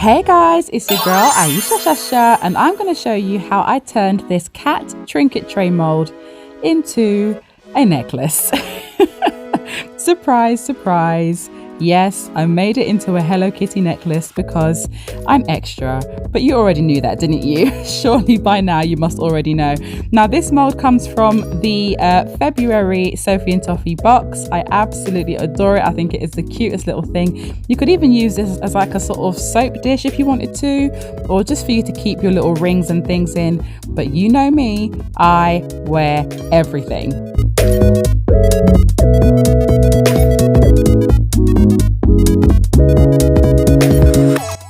Hey guys, it's your girl Ayesha Shasha, and I'm going to show you how I turned this cat trinket tray mold into a necklace. Surprise, surprise. Yes, I made it into a Hello Kitty necklace because I'm extra, but you already knew that, didn't you? Surely by now you must already know. Now this mold comes from the February Sophie and Toffee box. I absolutely adore it. I think it is the cutest little thing. You could even use this as like a sort of soap dish if you wanted to, or just for you to keep your little rings and things in. But you know me, I wear everything.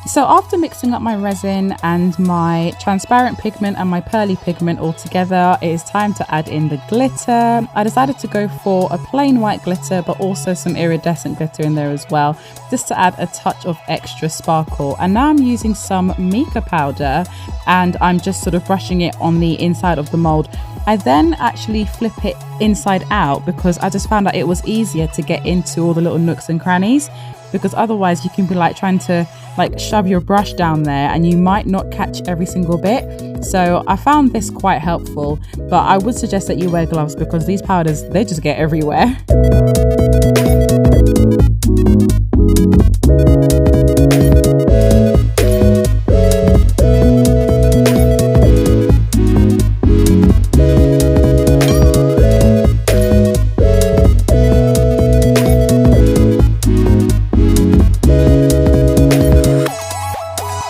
So after mixing up my resin and my transparent pigment and my pearly pigment all together, it is time to add in the glitter. I decided to go for a plain white glitter, but also some iridescent glitter in there as well, just to add a touch of extra sparkle. And now I'm using some mica powder and I'm just sort of brushing it on the inside of the mold. I then actually flip it inside out because I just found that it was easier to get into all the little nooks and crannies, because otherwise you can be like trying to like shove your brush down there and you might not catch every single bit. So I found this quite helpful, but I would suggest that you wear gloves because these powders, they just get everywhere.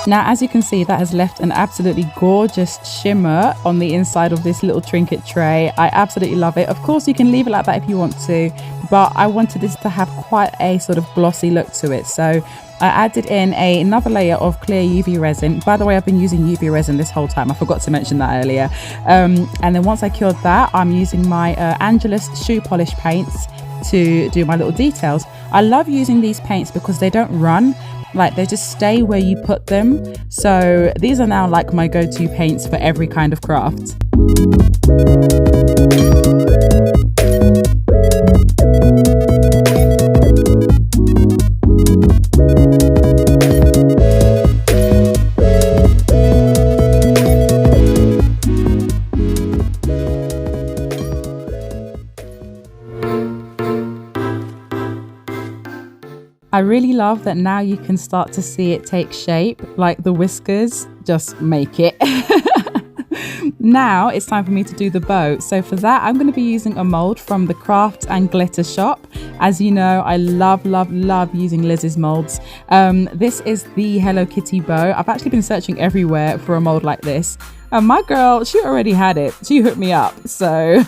Now, as you can see, that has left an absolutely gorgeous shimmer on the inside of this little trinket tray. I absolutely love it. Of course, you can leave it like that if you want to, but I wanted this to have quite a sort of glossy look to it. So I added in another layer of clear UV resin. By the way, I've been using UV resin this whole time. I forgot to mention that earlier. And then once I cured that, I'm using my Angelus shoe polish paints to do my little details. I love using these paints because they don't run. Like, they just stay where you put them. So these are now like my go-to paints for every kind of craft. I really love that now you can start to see it take shape, like the whiskers just make it. Now it's time for me to do the bow. So for that, I'm going to be using a mold from the Craft and Glitter shop. As you know, I love using Liz's molds. This is the Hello Kitty bow. I've actually been searching everywhere for a mold like this. And my girl, she already had it. She hooked me up. So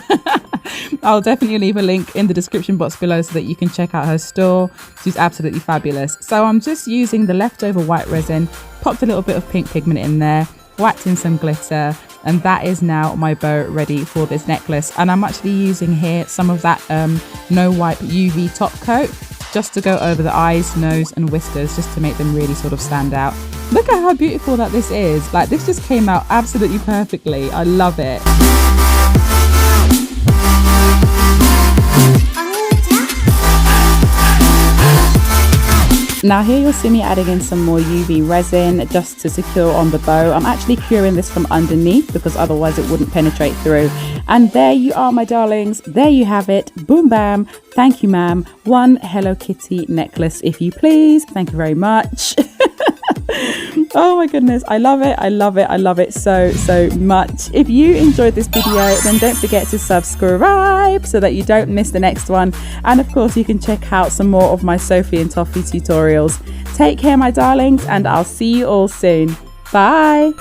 I'll definitely leave a link in the description box below so that you can check out her store. She's absolutely fabulous. So I'm just using the leftover white resin, popped a little bit of pink pigment in there, whacked in some glitter, and that is now my bow ready for this necklace. And I'm actually using here some of that no wipe UV top coat just to go over the eyes, nose and whiskers, just to make them really sort of stand out. Look at how beautiful that this is. Like, this just came out absolutely perfectly. I love it. Now here you'll see me adding in some more UV resin just to secure on the bow. I'm actually curing this from underneath because otherwise it wouldn't penetrate through. And there you are, my darlings. There you have it. Boom, bam. Thank you, ma'am. One Hello Kitty necklace, if you please. Thank you very much. Oh my goodness, I love it. I love it. I love it so much. If you enjoyed this video, then don't forget to subscribe so that you don't miss the next one. And of course, you can check out some more of my Sophie and Toffee tutorials. Take care, my darlings, and I'll see you all soon. Bye.